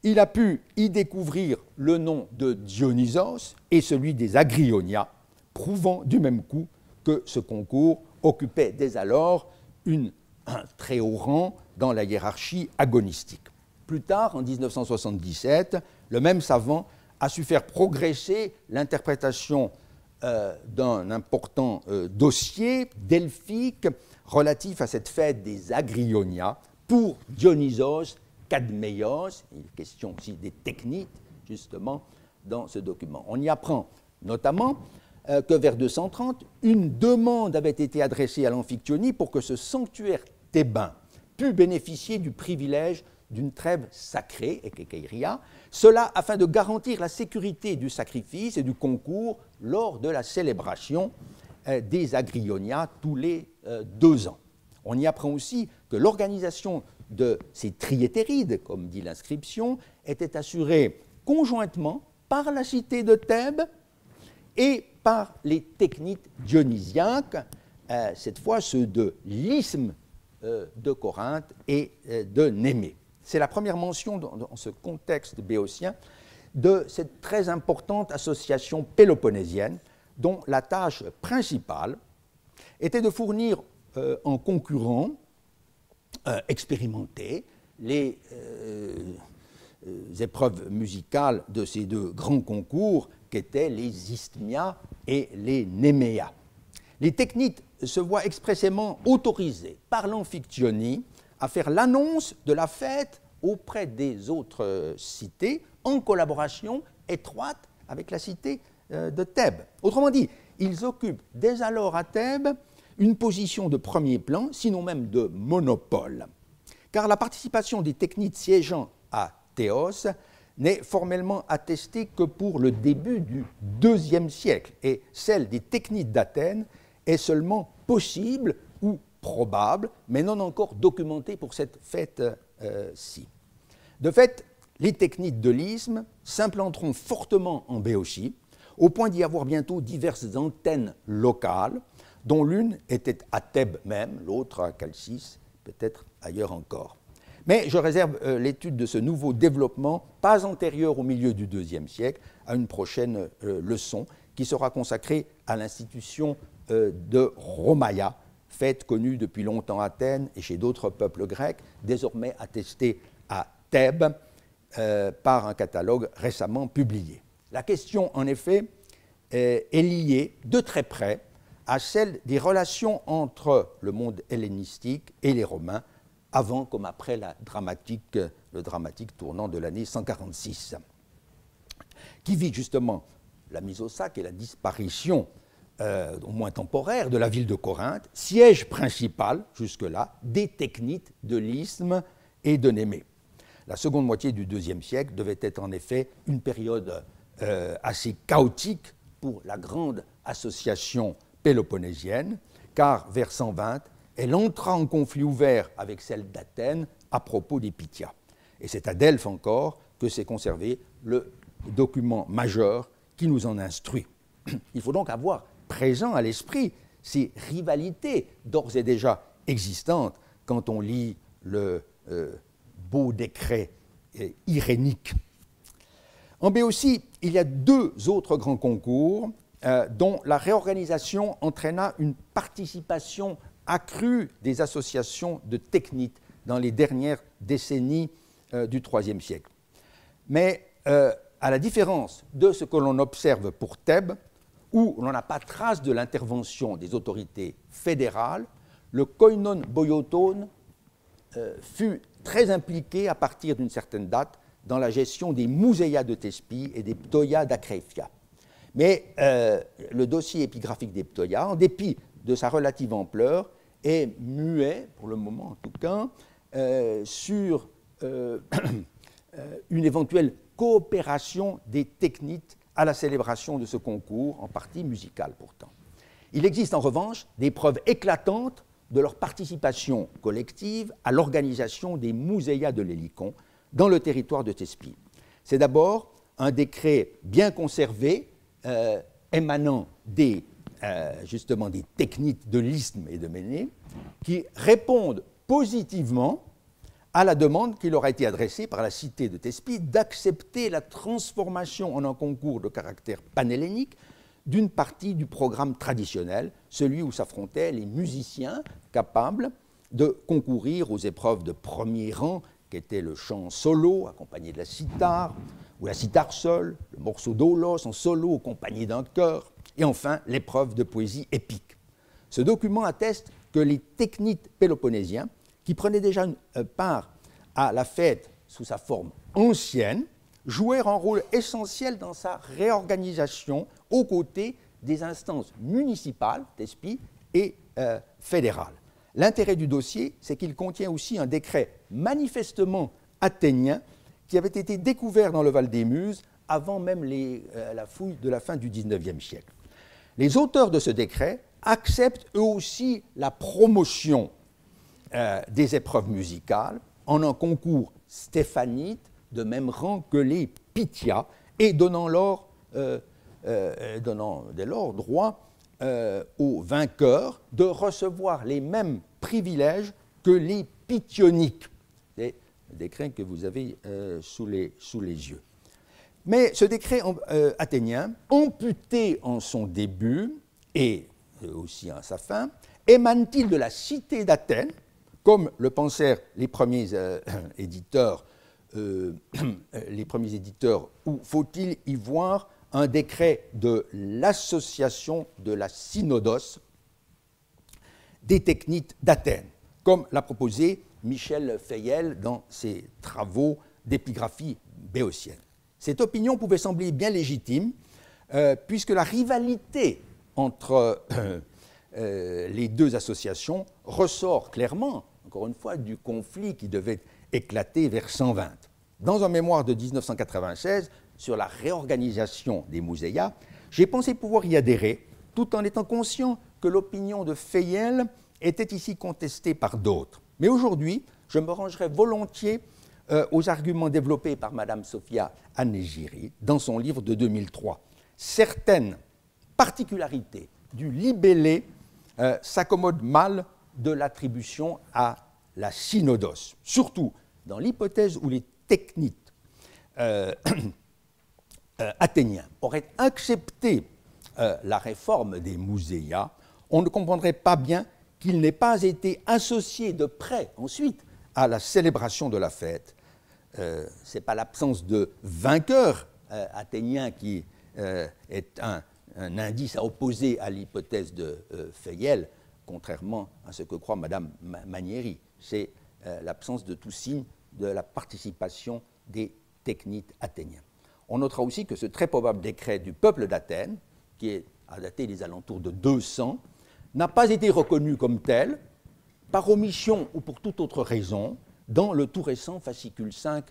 Il a pu y découvrir le nom de Dionysos et celui des Agrionia, prouvant du même coup que ce concours occupait dès alors un très haut rang dans la hiérarchie agonistique. Plus tard, en 1977, le même savant a su faire progresser l'interprétation d'un important dossier delphique relatif à cette fête des Agrionia pour Dionysos Cadmeios. Il est question aussi des Technites, justement, dans ce document. On y apprend notamment que vers 230, une demande avait été adressée à l'Amphictyonie pour que ce sanctuaire thébain pût bénéficier du privilège d'une trêve sacrée, ekekeiria, cela afin de garantir la sécurité du sacrifice et du concours lors de la célébration des Agrionia tous les 2 ans. On y apprend aussi que l'organisation de ces triétérides, comme dit l'inscription, était assurée conjointement par la cité de Thèbes et par les Technites dionysiaques, cette fois ceux de l'isthme de Corinthe et de Némée. C'est la première mention dans ce contexte béotien de cette très importante association péloponnésienne dont la tâche principale était de fournir en concurrents expérimentés les épreuves musicales de ces 2 grands concours qu'étaient les isthmias et les néméas. Les Technites se voient expressément autorisés par l'Amphictyonie à faire l'annonce de la fête auprès des autres cités en collaboration étroite avec la cité de Thèbes. Autrement dit, ils occupent dès alors à Thèbes une position de premier plan, sinon même de monopole, car la participation des Technites siégeant à Théos n'est formellement attestée que pour le début du IIe siècle, et celle des Technites d'Athènes est seulement possible ou probable, mais non encore documentée pour cette fête-ci. De fait, les Technites de l'isthme s'implanteront fortement en Béotie, au point d'y avoir bientôt diverses antennes locales, dont l'une était à Thèbes même, l'autre à Chalcis, peut-être ailleurs encore. Mais je réserve l'étude de ce nouveau développement, pas antérieur au milieu du IIe siècle, à une prochaine leçon qui sera consacrée à l'institution de Romaïa, fête connue depuis longtemps à Athènes et chez d'autres peuples grecs, désormais attestée à Thèbes par un catalogue récemment publié. La question, en effet, est liée de très près à celle des relations entre le monde hellénistique et les Romains, avant comme après le dramatique tournant de l'année 146, qui vit justement la mise au sac et la disparition, au moins temporaire, de la ville de Corinthe, siège principal, jusque-là, des Technites de l'isthme et de Némée. La seconde moitié du IIe siècle devait être en effet une période assez chaotique pour la grande association péloponnésienne, car vers 120, elle entra en conflit ouvert avec celle d'Athènes à propos des Pythias. Et c'est à Delphes encore que s'est conservé le document majeur qui nous en instruit. Il faut donc avoir présent à l'esprit ces rivalités d'ores et déjà existantes quand on lit le beau décret irénique. En Béotie, il y a deux autres grands concours dont la réorganisation entraîna une participation accrue des associations de technites dans les dernières décennies du IIIe siècle. Mais à la différence de ce que l'on observe pour Thèbes, où l'on n'a pas trace de l'intervention des autorités fédérales, le koinon boioton fut très impliqué à partir d'une certaine date dans la gestion des mouséias de Thespie et des ptoias d'Acrefia. Mais le dossier épigraphique des ptoias, en dépit de sa relative ampleur, est muet, pour le moment en tout cas, sur une éventuelle coopération des technites à la célébration de ce concours, en partie musicale pourtant. Il existe en revanche des preuves éclatantes de leur participation collective à l'organisation des mouséias de l'Hélicon dans le territoire de Thespie. C'est d'abord un décret bien conservé, émanant justement des technites de l'isthme et de Ménée, qui répondent positivement à la demande qui leur a été adressée par la cité de Thespie d'accepter la transformation en un concours de caractère panhellénique d'une partie du programme traditionnel, celui où s'affrontaient les musiciens capables de concourir aux épreuves de premier rang, qu'était le chant solo accompagné de la cithare, ou la cithare seule, le morceau d'aulos en solo accompagné d'un chœur, et enfin l'épreuve de poésie épique. Ce document atteste que les technites péloponnésiens, qui prenaient déjà une part à la fête sous sa forme ancienne, jouèrent un rôle essentiel dans sa réorganisation aux côtés des instances municipales, Thespie, et fédérales. L'intérêt du dossier, c'est qu'il contient aussi un décret manifestement athénien qui avait été découvert dans le Val des Muses avant même la fouille de la fin du XIXe siècle. Les auteurs de ce décret acceptent eux aussi la promotion des épreuves musicales en un concours stéphanite de même rang que les Pythias et donnant dès lors droit aux vainqueurs de recevoir les mêmes privilèges que les Pythioniques. C'est le décret que vous avez sous les yeux. Mais ce décret athénien, amputé en son début et aussi à sa fin, émane-t-il de la cité d'Athènes, comme le pensèrent les premiers éditeurs, ou faut-il y voir un décret de l'association de la synodos des technites d'Athènes, comme l'a proposé Michel Feyel dans ses travaux d'épigraphie béotienne. Cette opinion pouvait sembler bien légitime, puisque la rivalité entre les deux associations ressort clairement, encore une fois, du conflit qui devait éclater vers 120. Dans un mémoire de 1996 sur la réorganisation des mouséias, j'ai pensé pouvoir y adhérer, tout en étant conscient que l'opinion de Feyel était ici contestée par d'autres. Mais aujourd'hui, je me rangerai volontiers aux arguments développés par Mme Sophia Anegiri dans son livre de 2003. Certaines particularités du libellé s'accommodent mal de l'attribution à la synodos, surtout dans l'hypothèse où les technites athéniens auraient accepté la réforme des mouséias, on ne comprendrait pas bien qu'il n'ait pas été associé de près ensuite à la célébration de la fête. Ce n'est pas l'absence de vainqueur athénien qui est un indice à opposer à l'hypothèse de Feyel, contrairement à ce que croit Mme Manieri. C'est l'absence de tout signe de la participation des technites athéniens. On notera aussi que ce très probable décret du peuple d'Athènes, qui a daté des alentours de 200, n'a pas été reconnu comme tel, par omission ou pour toute autre raison, dans le tout récent fascicule 5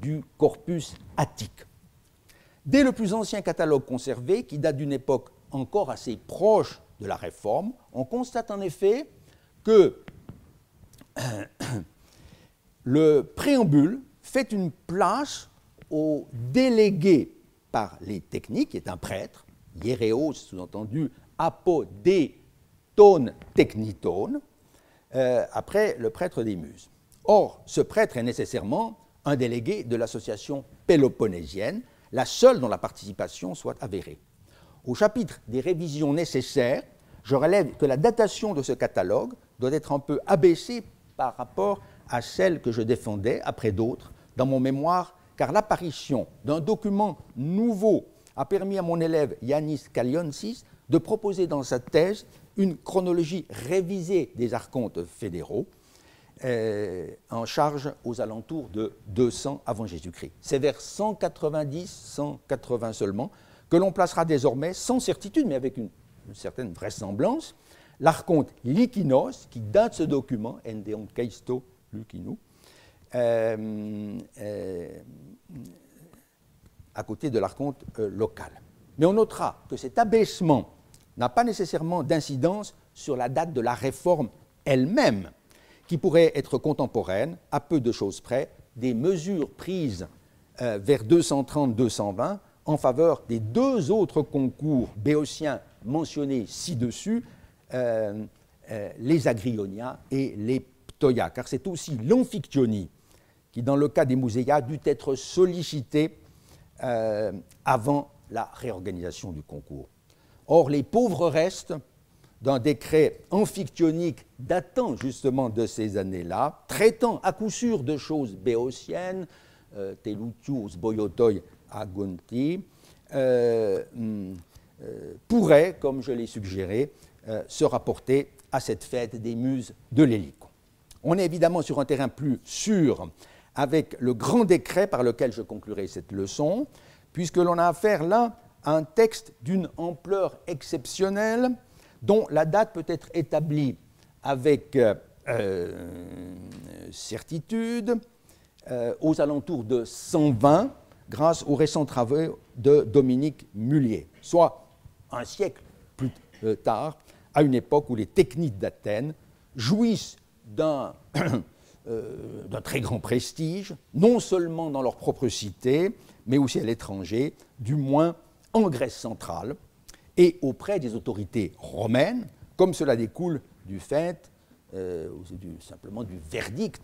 du Corpus Attique. Dès le plus ancien catalogue conservé, qui date d'une époque encore assez proche de la Réforme, on constate en effet que le préambule fait une place au délégué par les techniques, qui est un prêtre, hiéréos, sous-entendu, apodé ton techniton, après le prêtre des Muses. Or, ce prêtre est nécessairement un délégué de l'association péloponnèsienne, la seule dont la participation soit avérée. Au chapitre des révisions nécessaires, je relève que la datation de ce catalogue doit être un peu abaissée par rapport à celle que je défendais, après d'autres, dans mon mémoire, car l'apparition d'un document nouveau a permis à mon élève Yannis Kalionsis de proposer dans sa thèse une chronologie révisée des archontes fédéraux, en charge aux alentours de 200 avant Jésus-Christ. C'est vers 190, 180 seulement, que l'on placera désormais, sans certitude, mais avec une certaine vraisemblance, l'archonte Lykinos, qui date ce document, Endeon Keisto Lykinou, à côté de l'archonte local. Mais on notera que cet abaissement n'a pas nécessairement d'incidence sur la date de la réforme elle-même, qui pourrait être contemporaine, à peu de choses près, des mesures prises vers 230-220 en faveur des deux autres concours béotiens mentionnés ci-dessus, les Agrionia et les Ptoia, car c'est aussi l'Amphictyonie qui, dans le cas des Muséa, dut être sollicitée avant la réorganisation du concours. Or, les pauvres restes d'un décret amphictyonique datant justement de ces années-là, traitant à coup sûr de choses béotiennes, Telutius Boyotoi Agunti, pourrait, comme je l'ai suggéré, se rapporter à cette fête des muses de l'Hélicon. On est évidemment sur un terrain plus sûr avec le grand décret par lequel je conclurai cette leçon, puisque l'on a affaire là à un texte d'une ampleur exceptionnelle, dont la date peut être établie avec certitude aux alentours de 120, grâce aux récents travaux de Dominique Mullier, soit un siècle plus tard, à une époque où les techniques d'Athènes jouissent d'un très grand prestige, non seulement dans leur propre cité, mais aussi à l'étranger, du moins en Grèce centrale, et auprès des autorités romaines, comme cela découle du fait, simplement du verdict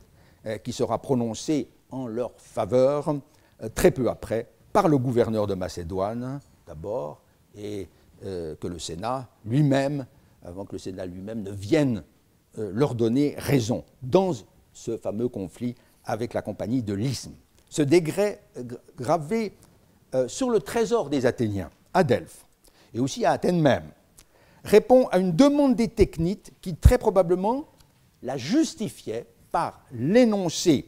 qui sera prononcé en leur faveur très peu après par le gouverneur de Macédoine, d'abord, et que le Sénat lui-même, avant que le Sénat lui-même ne vienne leur donner raison, dans ce fameux conflit avec la compagnie de l'Isthme. Ce décret gravé sur le trésor des Athéniens, à Delphes, et aussi à Athènes même, répond à une demande des Technites qui, très probablement, la justifiait par l'énoncé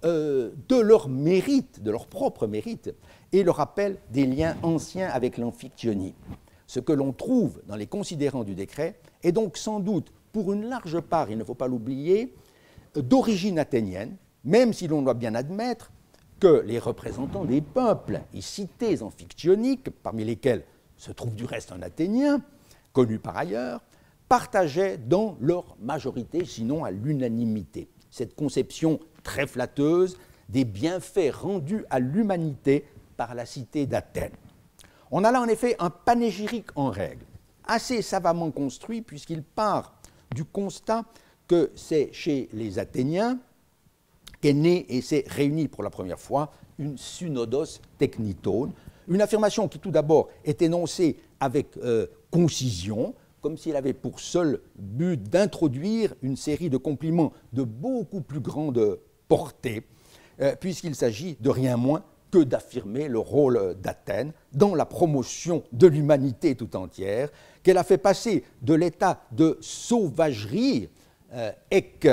de leur mérite, de leur propre mérite, et le rappel des liens anciens avec l'Amphictyonie. Ce que l'on trouve dans les considérants du décret est donc sans doute, pour une large part, il ne faut pas l'oublier, d'origine athénienne, même si l'on doit bien admettre que les représentants des peuples et cités amphictyoniques, parmi lesquels se trouve du reste un Athénien, connu par ailleurs, partageaient dans leur majorité, sinon à l'unanimité, cette conception très flatteuse des bienfaits rendus à l'humanité par la cité d'Athènes. On a là en effet un panégyrique en règle, assez savamment construit puisqu'il part du constat que c'est chez les Athéniens qu'est née et s'est réunie pour la première fois une synodos technitone, une affirmation qui tout d'abord est énoncée avec concision, comme s'il avait pour seul but d'introduire une série de compliments de beaucoup plus grande portée, puisqu'il s'agit de rien moins que d'affirmer le rôle d'Athènes dans la promotion de l'humanité tout entière, qu'elle a fait passer de l'état de sauvagerie, ec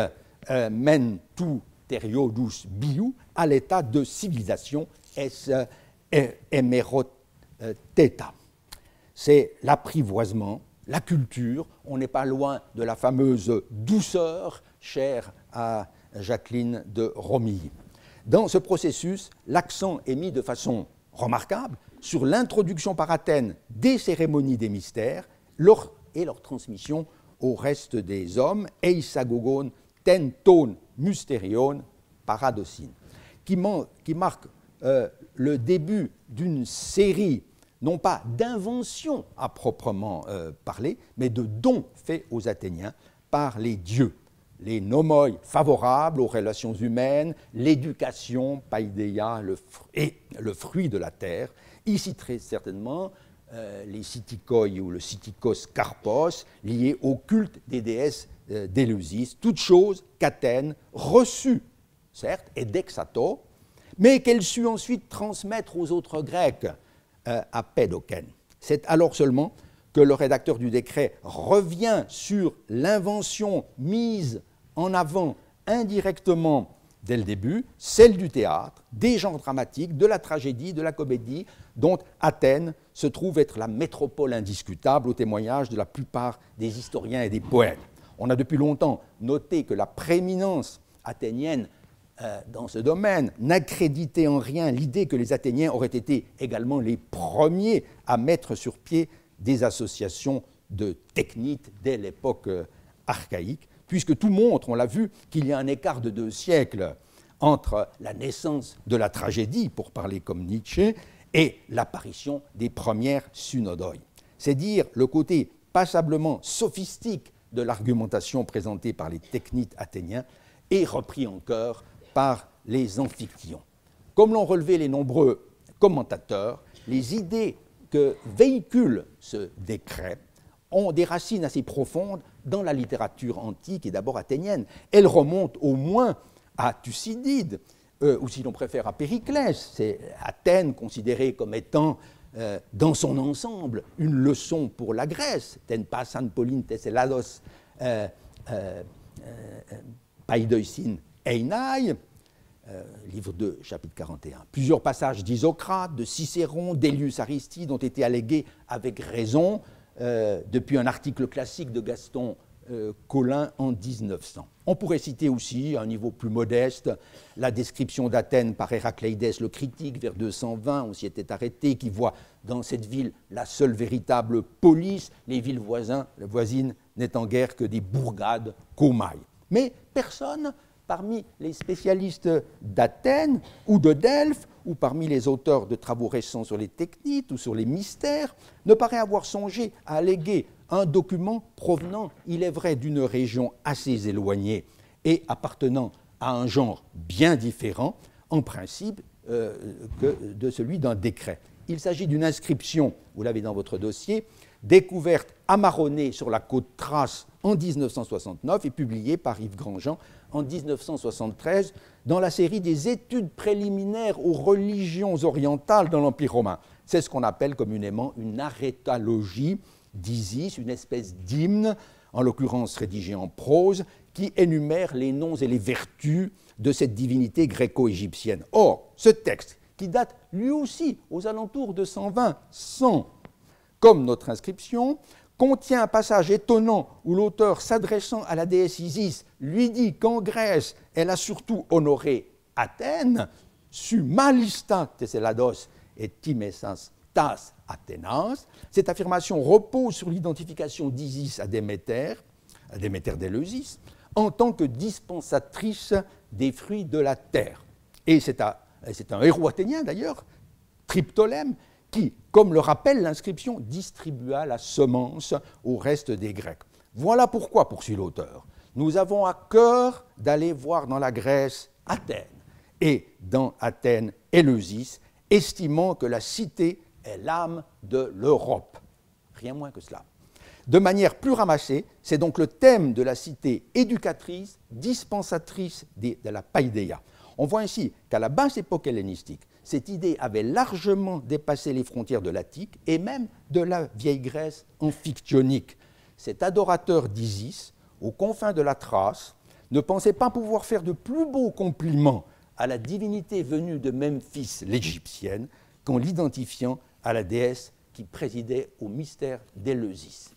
mentu teriodus biou, à l'état de civilisation, es emeroteta. C'est l'apprivoisement, la culture, on n'est pas loin de la fameuse douceur chère à Jacqueline de Romilly. Dans ce processus, l'accent est mis de façon remarquable sur l'introduction par Athènes des cérémonies des mystères et leur transmission au reste des hommes, eisagogon tenton mysterion paradocine, qui marque le début d'une série non pas d'invention à proprement parler, mais de dons faits aux Athéniens par les dieux. Les nomoi favorables aux relations humaines, l'éducation, paideia, et le fruit de la terre. Ici, très certainement, les Sitikoi ou le Sitikos Karpos, liés au culte des déesses d'Éleusis, toute chose qu'Athènes reçut, certes, et d'Exato, mais qu'elle sut ensuite transmettre aux autres Grecs à Pédoken. C'est alors seulement que le rédacteur du décret revient sur l'invention mise en avant indirectement dès le début, celle du théâtre, des genres dramatiques, de la tragédie, de la comédie, dont Athènes se trouve être la métropole indiscutable au témoignage de la plupart des historiens et des poètes. On a depuis longtemps noté que la prééminence athénienne dans ce domaine n'accréditait en rien l'idée que les Athéniens auraient été également les premiers à mettre sur pied des associations de technites dès l'époque archaïque, puisque tout montre, on l'a vu, qu'il y a un écart de 2 siècles entre la naissance de la tragédie, pour parler comme Nietzsche, et l'apparition des premières synodoi. C'est dire le côté passablement sophistique de l'argumentation présentée par les technites athéniens et repris en chœur par les amphictyons. Comme l'ont relevé les nombreux commentateurs, les idées que véhicule ce décret ont des racines assez profondes dans la littérature antique et d'abord athénienne. Elles remontent au moins à Thucydide, ou si l'on préfère à Périclès. C'est Athènes considérée comme étant, dans son ensemble, une leçon pour la Grèce. Ten passan polin teselados paidoisin einai, livre 2, chapitre 41. Plusieurs passages d'Isocrate, de Cicéron, d'Elius Aristide ont été allégués avec raison depuis un article classique de Gaston Collin en 1900. On pourrait citer aussi, à un niveau plus modeste, la description d'Athènes par Héracléidès le critique vers 220, on s'y était arrêté, qui voit dans cette ville la seule véritable police, les villes voisines n'étant guère que des bourgades comailles. Mais personne, parmi les spécialistes d'Athènes ou de Delphes, ou parmi les auteurs de travaux récents sur les technites ou sur les mystères, ne paraît avoir songé à alléguer un document provenant, il est vrai, d'une région assez éloignée et appartenant à un genre bien différent, en principe, que de celui d'un décret. Il s'agit d'une inscription, vous l'avez dans votre dossier, découverte à Maronnay sur la côte Thrace en 1969 et publiée par Yves Grandjean en 1973 dans la série des études préliminaires aux religions orientales dans l'Empire romain. C'est ce qu'on appelle communément une arétalogie d'Isis, une espèce d'hymne, en l'occurrence rédigé en prose, qui énumère les noms et les vertus de cette divinité gréco-égyptienne. Or, ce texte, qui date lui aussi aux alentours de 120-100, comme notre inscription, contient un passage étonnant où l'auteur, s'adressant à la déesse Isis, lui dit qu'en Grèce, elle a surtout honoré Athènes, su malista teselados et timesas tas Athénas. Cette affirmation repose sur l'identification d'Isis à Déméter d'Éleusis, en tant que dispensatrice des fruits de la terre. Et c'est un héros athénien d'ailleurs, Triptolème, qui, comme le rappelle l'inscription, distribua la semence au reste des Grecs. Voilà pourquoi, poursuit l'auteur, nous avons à cœur d'aller voir dans la Grèce Athènes, et dans Athènes Éleusis, estimant que la cité est l'âme de l'Europe. Rien moins que cela. De manière plus ramassée, c'est donc le thème de la cité éducatrice, dispensatrice de la paideia. On voit ainsi qu'à la basse époque hellénistique, cette idée avait largement dépassé les frontières de l'Attique et même de la vieille Grèce amphictyonique. Cet adorateur d'Isis, aux confins de la Thrace, ne pensait pas pouvoir faire de plus beaux compliments à la divinité venue de Memphis, l'Égyptienne, qu'en l'identifiant à la déesse qui présidait au mystère d'Éleusis.